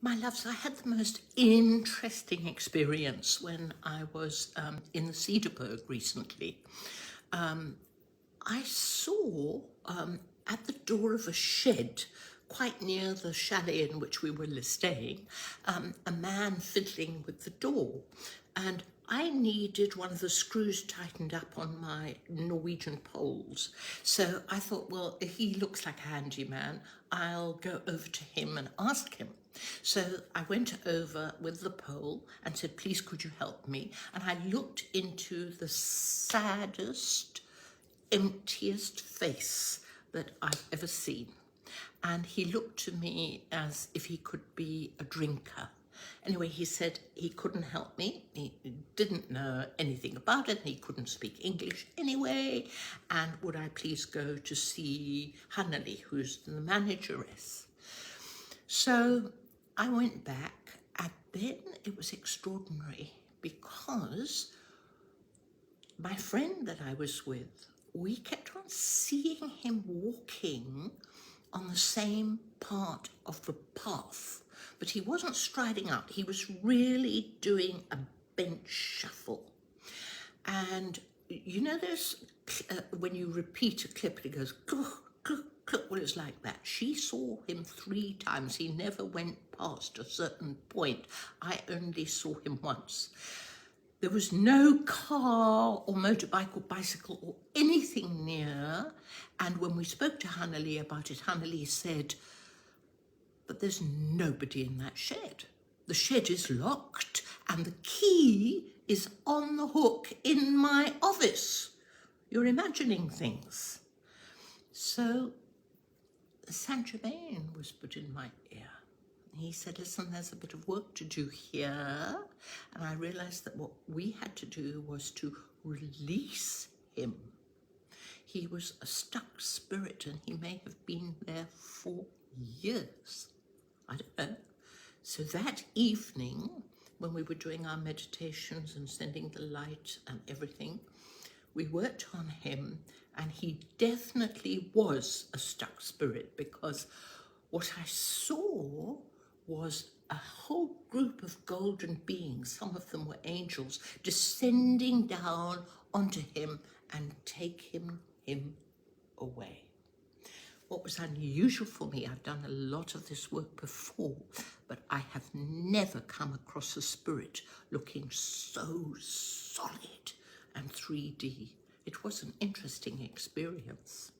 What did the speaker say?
My loves, I had the most interesting experience when I was in the Cederburg recently. I saw at the door of a shed quite near the chalet in which we were staying, a man fiddling with the door, and I needed one of the screws tightened up on my Norwegian poles. So I thought, well, if he looks like a handyman, I'll go over to him and ask him. So I went over with the pole and said, please, could you help me? And I looked into the saddest, emptiest face that I've ever seen. And he looked to me as if he could be a drinker. Anyway, he said he couldn't help me. He didn't know anything about it. He couldn't speak English anyway. And would I please go to see Hanali, who's the manageress? So I went back, and then it was extraordinary because my friend that I was with, we kept on seeing him walking on the same part of the path, but he wasn't striding out. He was really doing a bench shuffle. And you know, there's when you repeat a clip, it goes cluck, cluck, cluck. Well, it's like that. She saw him 3 times. He never went past a certain point. I only saw him once. There was no car or motorbike or bicycle or anything near. And when we spoke to Hanali about it, Hanali said, but there's nobody in that shed. The shed is locked and the key is on the hook in my office. You're imagining things. So Saint-Germain whispered in my ear. He said, listen, there's a bit of work to do here. And I realized that what we had to do was to release him. He was a stuck spirit and he may have been there for years. I don't know. So that evening, when we were doing our meditations and sending the light and everything, we worked on him, and he definitely was a stuck spirit, because what I saw was a whole group of golden beings, some of them were angels, descending down onto him and taking him away. What was unusual for me, I've done a lot of this work before, but I have never come across a spirit looking so solid and 3D. It was an interesting experience.